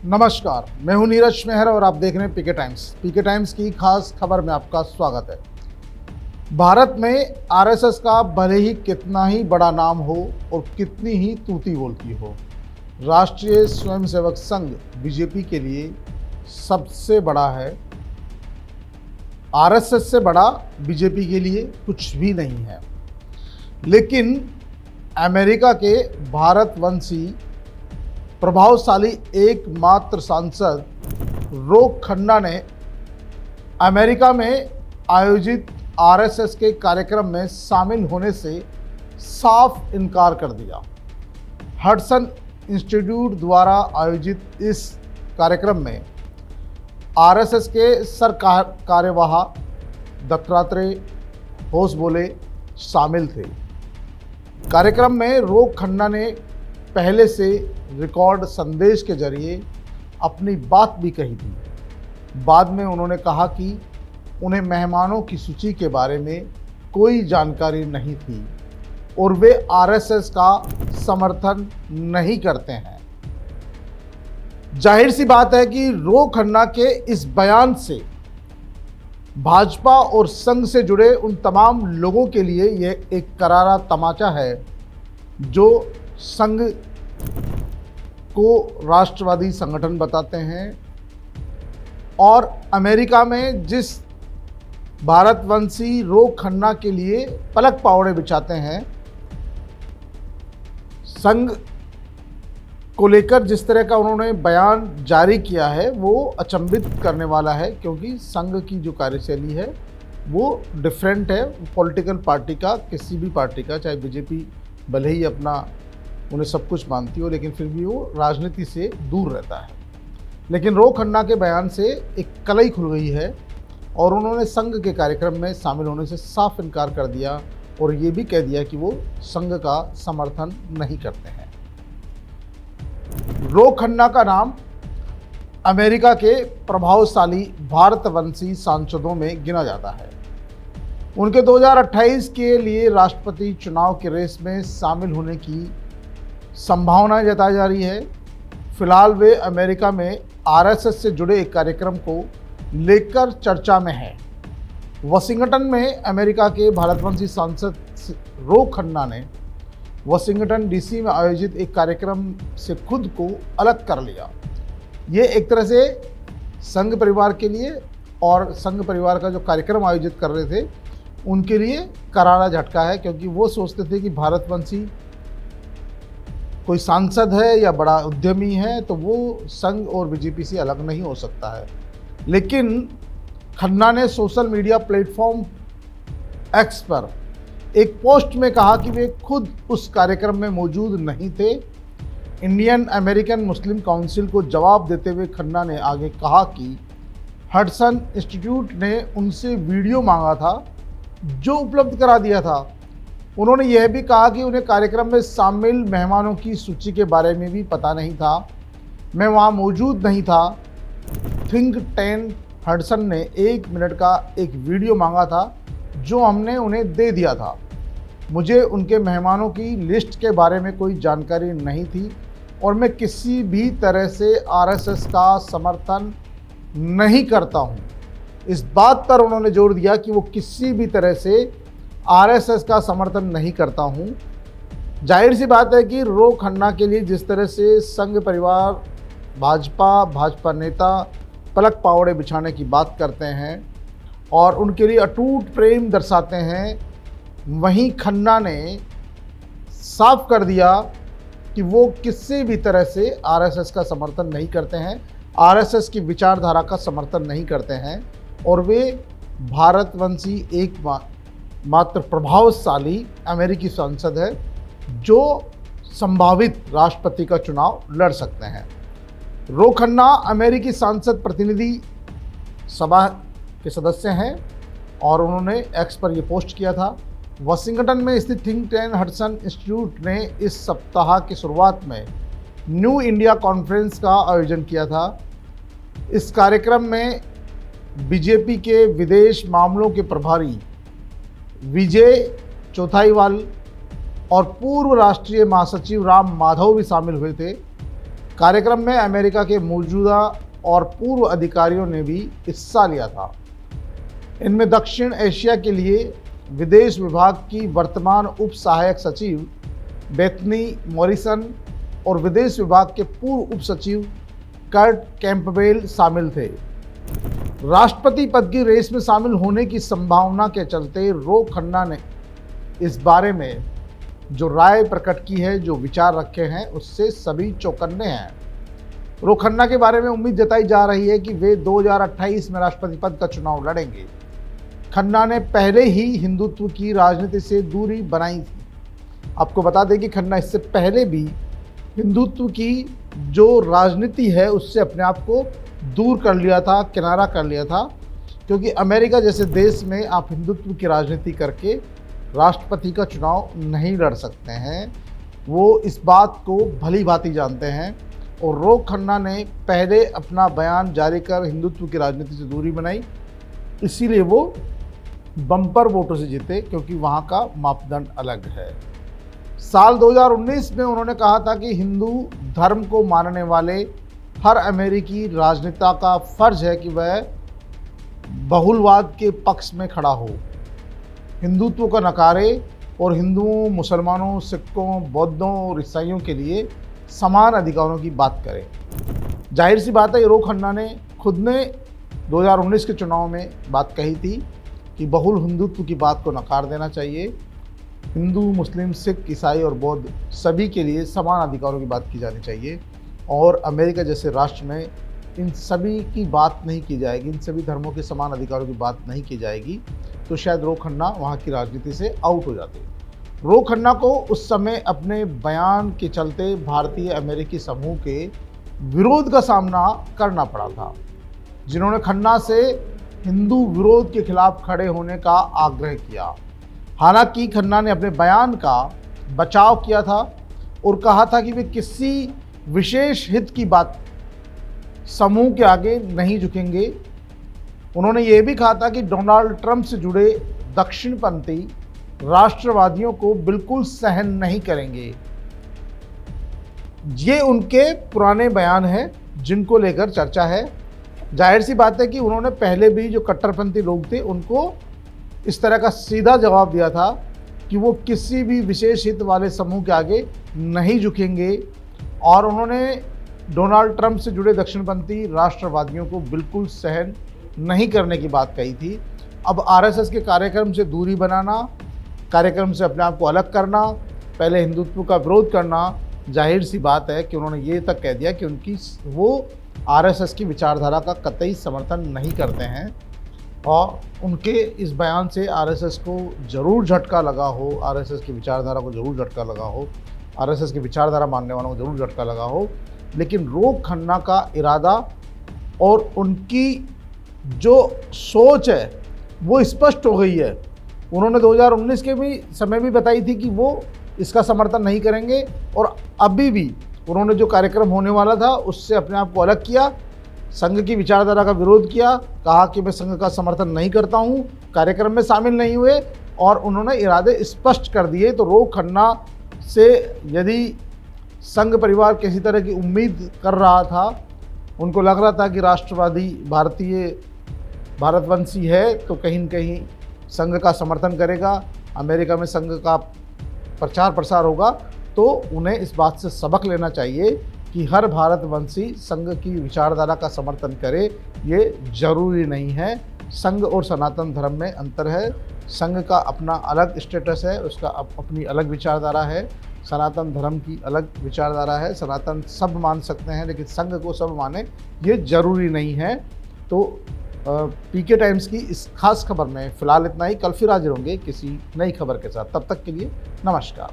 नमस्कार, मैं हूं नीरज मेहर और आप देख रहे हैं पीके टाइम्स। पीके टाइम्स की खास खबर में आपका स्वागत है। भारत में आरएसएस का भले ही कितना ही बड़ा नाम हो और कितनी ही तूती बोलती हो, राष्ट्रीय स्वयंसेवक संघ बीजेपी के लिए सबसे बड़ा है। आरएसएस से बड़ा बीजेपी के लिए कुछ भी नहीं है। लेकिन अमेरिका के भारतवंशी प्रभावशाली एकमात्र सांसद रोक खन्ना ने अमेरिका में आयोजित आरएसएस के कार्यक्रम में शामिल होने से साफ इनकार कर दिया। हडसन इंस्टीट्यूट द्वारा आयोजित इस कार्यक्रम में आरएसएस के सरकार कार्यवाह दत्तात्रेय होसबोले शामिल थे। कार्यक्रम में रोक खन्ना ने पहले से रिकॉर्ड संदेश के जरिए अपनी बात भी कही थी। बाद में उन्होंने कहा कि उन्हें मेहमानों की सूची के बारे में कोई जानकारी नहीं थी और वे आरएसएस का समर्थन नहीं करते हैं। जाहिर सी बात है कि रोक खन्ना के इस बयान से भाजपा और संघ से जुड़े उन तमाम लोगों के लिए यह एक करारा तमाचा है जो संघ को राष्ट्रवादी संगठन बताते हैं और अमेरिका में जिस भारतवंशी रोक खन्ना के लिए पलक पावड़े बिछाते हैं, संघ को लेकर जिस तरह का उन्होंने बयान जारी किया है वो अचंभित करने वाला है, क्योंकि संघ की जो कार्यशैली है वो डिफरेंट है पॉलिटिकल पार्टी का, किसी भी पार्टी का, चाहे बीजेपी भले ही अपना उन्हें सब कुछ मानती हो लेकिन फिर भी वो राजनीति से दूर रहता है। लेकिन रोक खन्ना के बयान से एक कलई खुल गई है और उन्होंने संघ के कार्यक्रम में शामिल होने से साफ इनकार कर दिया और ये भी कह दिया कि वो संघ का समर्थन नहीं करते हैं। रोक खन्ना का नाम अमेरिका के प्रभावशाली भारतवंशी सांसदों में गिना जाता है। उनके 2028 के लिए राष्ट्रपति चुनाव के रेस में शामिल होने की संभावनाएं जताई जा रही है। फिलहाल वे अमेरिका में आरएसएस से जुड़े एक कार्यक्रम को लेकर चर्चा में हैं। वाशिंगटन में अमेरिका के भारतवंशी सांसद रोक खन्ना ने वाशिंगटन डीसी में आयोजित एक कार्यक्रम से खुद को अलग कर लिया। ये एक तरह से संघ परिवार के लिए और संघ परिवार का जो कार्यक्रम आयोजित कर रहे थे उनके लिए करारा झटका है, क्योंकि वो सोचते थे कि भारतवंशी कोई सांसद है या बड़ा उद्यमी है तो वो संघ और बीजेपी से अलग नहीं हो सकता है। लेकिन खन्ना ने सोशल मीडिया प्लेटफॉर्म एक्स पर एक पोस्ट में कहा कि वे खुद उस कार्यक्रम में मौजूद नहीं थे। इंडियन अमेरिकन मुस्लिम काउंसिल को जवाब देते हुए खन्ना ने आगे कहा कि हडसन इंस्टीट्यूट ने उनसे वीडियो मांगा था जो उपलब्ध करा दिया था। उन्होंने यह भी कहा कि उन्हें कार्यक्रम में शामिल मेहमानों की सूची के बारे में भी पता नहीं था, मैं वहां मौजूद नहीं था। थिंक टैंक हडसन ने 1 मिनट का एक वीडियो मांगा था जो हमने उन्हें दे दिया था। मुझे उनके मेहमानों की लिस्ट के बारे में कोई जानकारी नहीं थी और मैं किसी भी तरह से आरएसएस का समर्थन नहीं करता हूं। इस बात पर उन्होंने जोर दिया कि वो किसी भी तरह से आरएसएस का समर्थन नहीं करता हूं। जाहिर सी बात है कि रोक खन्ना के लिए जिस तरह से संघ परिवार, भाजपा नेता पलक पावड़े बिछाने की बात करते हैं और उनके लिए अटूट प्रेम दर्शाते हैं, वहीं खन्ना ने साफ कर दिया कि वो किसी भी तरह से आरएसएस का समर्थन नहीं करते हैं, आरएसएस की विचारधारा का समर्थन नहीं करते हैं और वे भारतवंशी एकमात्र प्रभावशाली अमेरिकी सांसद है जो संभावित राष्ट्रपति का चुनाव लड़ सकते हैं। रोक खन्ना अमेरिकी सांसद प्रतिनिधि सभा के सदस्य हैं और उन्होंने एक्स पर यह पोस्ट किया था। वाशिंगटन में स्थित थिंक टैंक हडसन इंस्टीट्यूट ने इस सप्ताह की शुरुआत में न्यू इंडिया कॉन्फ्रेंस का आयोजन किया था। इस कार्यक्रम में बीजेपी के विदेश मामलों के प्रभारी विजय चौथाईवाल और पूर्व राष्ट्रीय महासचिव राम माधव भी शामिल हुए थे। कार्यक्रम में अमेरिका के मौजूदा और पूर्व अधिकारियों ने भी हिस्सा लिया था। इनमें दक्षिण एशिया के लिए विदेश विभाग की वर्तमान उप सहायक सचिव बेथनी मॉरिसन और विदेश विभाग के पूर्व उप सचिव कर्ट कैंपबेल शामिल थे। राष्ट्रपति पद की रेस में शामिल होने की संभावना के चलते रो खन्ना ने इस बारे में जो राय प्रकट की है, जो विचार रखे हैं, उससे सभी चौकन्ने हैं। रो खन्ना के बारे में उम्मीद जताई जा रही है कि वे 2028 में राष्ट्रपति पद का चुनाव लड़ेंगे। खन्ना ने पहले ही हिंदुत्व की राजनीति से दूरी बनाई थी। आपको बता दें कि खन्ना इससे पहले भी हिंदुत्व की जो राजनीति है उससे अपने आप को दूर कर लिया था, किनारा कर लिया था, क्योंकि अमेरिका जैसे देश में आप हिंदुत्व की राजनीति करके राष्ट्रपति का चुनाव नहीं लड़ सकते हैं। वो इस बात को भली भांति जानते हैं और रो खन्ना ने पहले अपना बयान जारी कर हिंदुत्व की राजनीति से दूरी बनाई, इसीलिए वो बम्पर वोटों से जीते, क्योंकि वहाँ का मापदंड अलग है। साल 2019 में उन्होंने कहा था कि हिंदू धर्म को मानने वाले हर अमेरिकी राजनेता का फर्ज है कि वह बहुलवाद के पक्ष में खड़ा हो, हिंदुत्व को नकारे और हिंदुओं, मुसलमानों, सिखों, बौद्धों और ईसाइयों के लिए समान अधिकारों की बात करे। जाहिर सी बात है, रो खन्ना ने खुद ने 2019 के चुनाव में बात कही थी कि बहुल हिंदुत्व की बात को नकार देना चाहिए, हिंदू, मुस्लिम, सिख, ईसाई और बौद्ध सभी के लिए समान अधिकारों की बात की जानी चाहिए और अमेरिका जैसे राष्ट्र में इन सभी की बात नहीं की जाएगी, इन सभी धर्मों के समान अधिकारों की बात नहीं की जाएगी, तो शायद रो खन्ना वहाँ की राजनीति से आउट हो जाते। रो खन्ना को उस समय अपने बयान के चलते भारतीय अमेरिकी समूह के विरोध का सामना करना पड़ा था, जिन्होंने खन्ना से हिंदू विरोध के खिलाफ खड़े होने का आग्रह किया। हालांकि खन्ना ने अपने बयान का बचाव किया था और कहा था कि वे किसी विशेष हित की बात समूह के आगे नहीं झुकेंगे। उन्होंने ये भी कहा था कि डोनाल्ड ट्रंप से जुड़े दक्षिणपंथी राष्ट्रवादियों को बिल्कुल सहन नहीं करेंगे। ये उनके पुराने बयान हैं जिनको लेकर चर्चा है। जाहिर सी बात है कि उन्होंने पहले भी जो कट्टरपंथी लोग थे उनको इस तरह का सीधा जवाब दिया था कि वो किसी भी विशेष हित वाले समूह के आगे नहीं झुकेंगे और उन्होंने डोनाल्ड ट्रंप से जुड़े दक्षिणपंथी राष्ट्रवादियों को बिल्कुल सहन नहीं करने की बात कही थी। अब आरएसएस के कार्यक्रम से दूरी बनाना, कार्यक्रम से अपने आप को अलग करना, पहले हिंदुत्व का विरोध करना, जाहिर सी बात है कि उन्होंने ये तक कह दिया कि वो आरएसएस की विचारधारा का कतई समर्थन नहीं करते हैं और उनके इस बयान से आरएसएस को ज़रूर झटका लगा हो, आरएसएस की विचारधारा को ज़रूर झटका लगा हो, आरएसएस की विचारधारा मानने वालों को ज़रूर झटका लगा हो। लेकिन रो खन्ना का इरादा और उनकी जो सोच है वो स्पष्ट हो गई है। उन्होंने 2019 के भी समय भी बताई थी कि वो इसका समर्थन नहीं करेंगे और अभी भी उन्होंने जो कार्यक्रम होने वाला था उससे अपने आप को अलग किया, संघ की विचारधारा का विरोध किया, कहा कि मैं संघ का समर्थन नहीं करता हूं, कार्यक्रम में शामिल नहीं हुए और उन्होंने इरादे स्पष्ट कर दिए। तो रो खन्ना से यदि संघ परिवार किसी तरह की उम्मीद कर रहा था, उनको लग रहा था कि राष्ट्रवादी भारतीय भारतवंशी है तो कहीं न कहीं संघ का समर्थन करेगा, अमेरिका में संघ का प्रचार प्रसार होगा, तो उन्हें इस बात से सबक लेना चाहिए कि हर भारतवंशी संघ की विचारधारा का समर्थन करे, ये जरूरी नहीं है। संघ और सनातन धर्म में अंतर है। संघ का अपना अलग स्टेटस है, उसका अपनी अलग विचारधारा है, सनातन धर्म की अलग विचारधारा है। सनातन सब मान सकते हैं लेकिन संघ को सब माने ये जरूरी नहीं है। तो पीके टाइम्स की इस खास खबर में फ़िलहाल इतना ही। कल फिर हाजिर होंगे किसी नई खबर के साथ। तब तक के लिए नमस्कार।